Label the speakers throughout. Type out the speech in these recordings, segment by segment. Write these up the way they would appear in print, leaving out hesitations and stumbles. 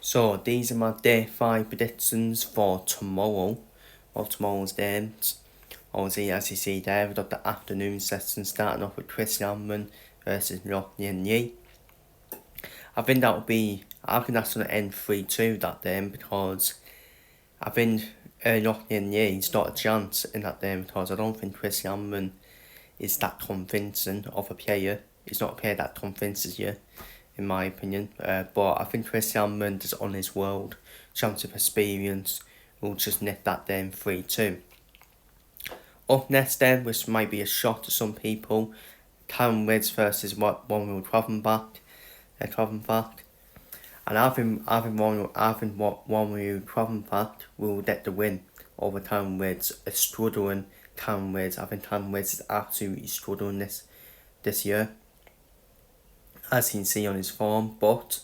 Speaker 1: So these are my day 5 predictions for tomorrow, or tomorrow's games. Obviously, as you see there, we've got the afternoon session starting off with Chris Yamman versus Yin Yi. I think that's going to end 3-2 that game, because I think Yin Yi's got a chance in that game, because I don't think Chris Yamman is that convincing of a player. He's not a player that convinces you, in my opinion. But I think Chris Yamman is on his world championship experience will just net that down 3-2. Up next then, which might be a shock to some people, Karen Woods versus One Wheel Trottenbach. And I think One Wheel Trottenbach will get the win over Karen Woods. A struggling Karen Woods. I think Karen Woods is absolutely struggling this year, as you can see on his form. But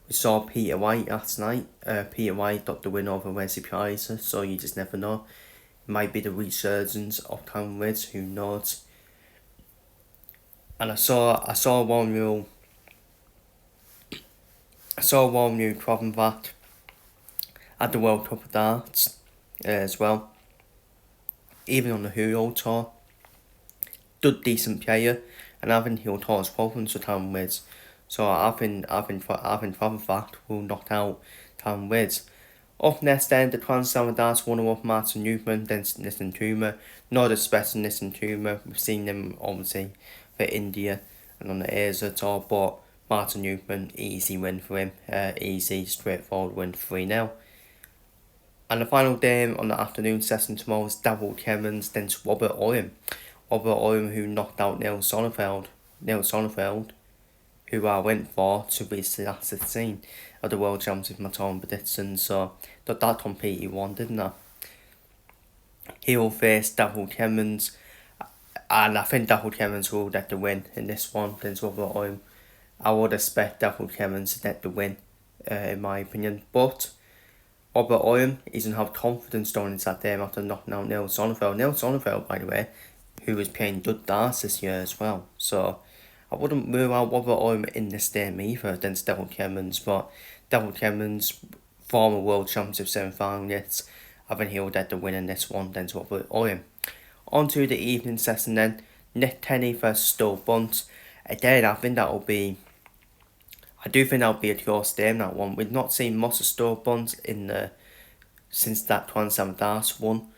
Speaker 1: we saw Peter White last night. Peter White got the win over Wesley Pricer, so you just never know. It might be the resurgence of Karen Woods, who knows. And I saw One Wheel Trottenbach at the World Cup of Darts as well. Even on the Hero Tour, good decent player, and I think he'll cause problems for Karen Woods. So I think Trottenbach will knock out Karen Woods. Up next then, the Grand Slam of Darts runner-up Martin Newman, then Nitin Toomer. Not expecting Nitin Toomer. We've seen them obviously for India and on the Asia Tour, but Martin Newman, easy win for him. Easy, straightforward win, 3-0. And the final game on the afternoon session tomorrow is Davor Clemens, then Robert Oram. Robert Oram, who knocked out Neil Sonnenfeld, who I went for to reach the last 16 of the World Championship my time predictions. So that completely won, didn't I? He will face Davor Clemens, and I think Davor Clemens will get the win in this one against Robert Oram. I would expect Davor Clemens to get the win, in my opinion. But Robert Oram, he doesn't have confidence going into that game after knocking out Neil Sonnenfeld. Neil Sonnenfeld, by the way, who was playing good darts this year as well. So I wouldn't rule out Robert Oram in this game either against Davor Clemens. But Davor Clemens, former World Championship semi-finalist, I think he'll get the win in this one against Robert Oram. On to the evening session then. Nick Tenney versus Stu Bunt. Again, I do think that'll be a close game, that one. We've not seen much of Stu Bunt since that Grand Slam Darts won.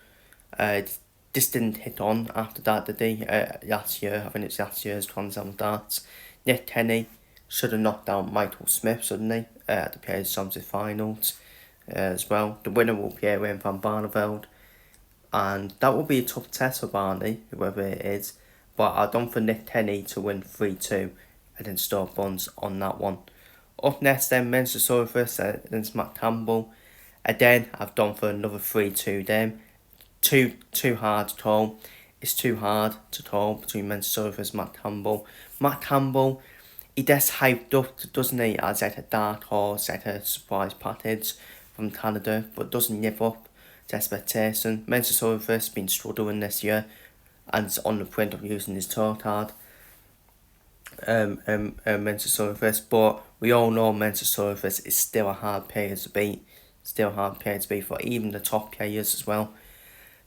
Speaker 1: This didn't hit on after that, did he? Last year, I think it's last year's Grand Slam Darts. Nick Tenney should have knocked out Michael Smith, shouldn't he? At the PDC Championship Finals as well. The winner will be Wayne van Barneveld, and that will be a tough test for Barney, whoever it is. But I don't for Nick Tenney to win 3-2 against Stu Bunt on that one. Up next then, men's Surface against Matt Campbell. Again, I've done for another 3-2 game. Too hard to call. It's too hard to call between men's Surface and Matt Campbell. Matt Campbell, he gets hyped up, doesn't he, as like a dark horse, like a surprise package from Canada, but doesn't live up to expectation. Men's Surface has been struggling this year, and it's on the point of using his tour card. Men's Surface, but we all know Men's Surface is still a hard player to beat. For even the top players as well.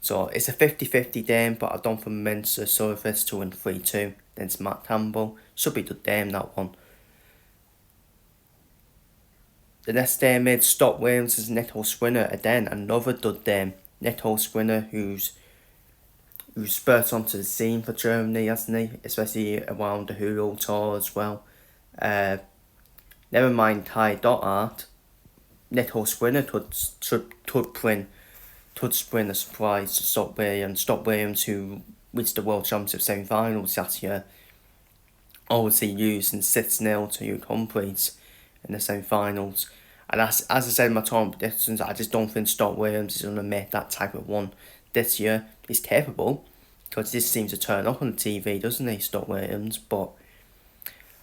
Speaker 1: So it's a 50-50 game, but I don't for Men's Surface to win 3-2 against Matt Campbell. Should be the game, that one. The next game is Scott Williams as Neto Swinner. Again, another good game. Neto Swinner, who's spurts onto the scene for Germany, hasn't he? Especially around the Hero Tour as well. Never mind Ty Dottart. Neto Swinner could spring a surprise to Scott Williams. Scott Williams, who reached the World Championship semi-finals last year, obviously losing 6-0 to Hugh Humphreys in the semi-finals. And as I said in my time predictions, I just don't think Scott Williams is going to make that type of one this year. He's capable, because this seems to turn up on the TV, doesn't he, Scott Williams? But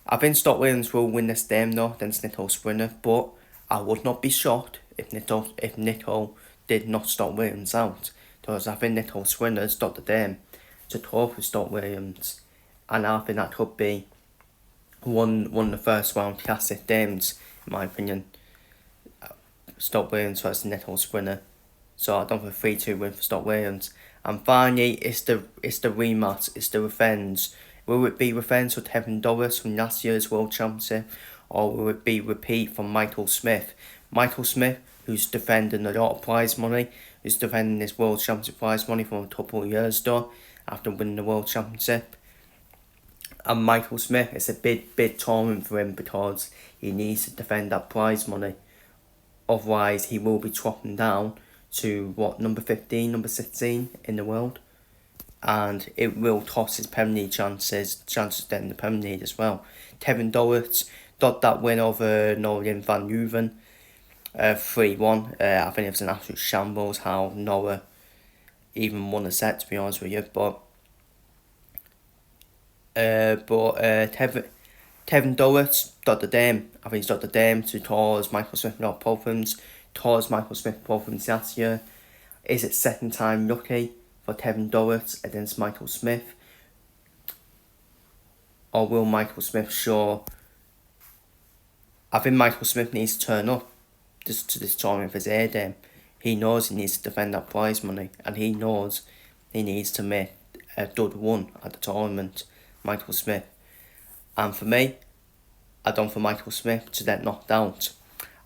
Speaker 1: I think Scott Williams will win this game though against Neto Swinner, but I would not be shocked if Neto did not Scott Williams out, because I think Neto Swinner's got the game to talk with Scott Williams, and I think that could be one of the first round classic games, in my opinion. Stoke Williams versus Nettos winner. So I don't for 3-2 win for Stoke Williams. And finally, it's the rematch, it's the revenge. Will it be revenge for Tevin Doris from last year's World Championship, or will it be repeat from Michael Smith? Michael Smith, who's defending a lot of prize money, who's defending his World Championship prize money from a couple of years ago after winning the World Championship. And Michael Smith, it's a big tournament for him because he needs to defend that prize money. Otherwise, he will be dropping down to number 15, number 16 in the world, and it will toss his Premier League chances then the Premier League as well. Tevin Doris got that win over Northern Van Juven, 3-1. I think it was an absolute shambles how Norwich even won a set, to be honest with you. But Tevin Doris got the dame. I think he's got the dame to cause Michael Smith no problems. Caused Michael Smith problems last year. Is it second time lucky for Tevin Doris against Michael Smith? Or will Michael Smith show? I think Michael Smith needs to turn up to this tournament for his A game. He knows he needs to defend that prize money, and he knows he needs to make a good run at the tournament, Michael Smith. And for me, I done for Michael Smith to get knocked out.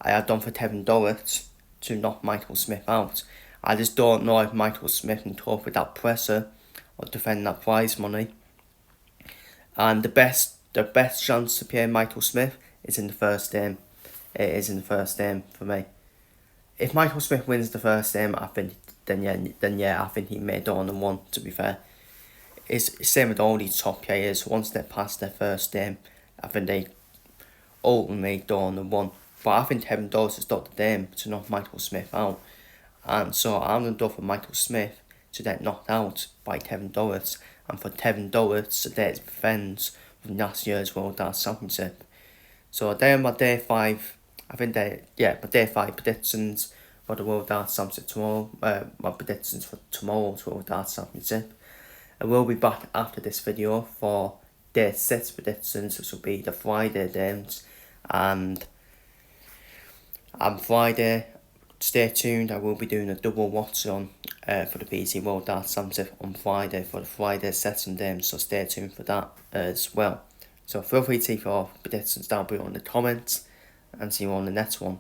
Speaker 1: I had done for Tevin Doris to knock Michael Smith out. I just don't know if Michael Smith can cope with that pressure or defend that prize money. And the best chance to play Michael Smith is in the first game. It is in the first game for me. If Michael Smith wins the first game, I think I think he made on and won. To be fair, it's same with all these top players. Once they pass their first game, I think they ultimately done and won. But I think Tevin Doris has got the game to knock Michael Smith out, and so I'm going to go for Michael Smith to get knocked out by Tevin Doris, and for Tevin Doris to get his defence from last year's World Darts Championship. So they're my day 5. I think my day 5 predictions for the World Darts Championship tomorrow. My predictions for tomorrow's World Darts Championship. I will be back after this video for day 6 predictions, which will be the Friday games. And on Friday, stay tuned, I will be doing a double watch on for the PDC World Darts Championship on Friday for the Friday session games, so stay tuned for that as well. So feel free to leave your predictions down below in the comments, and see you on the next one.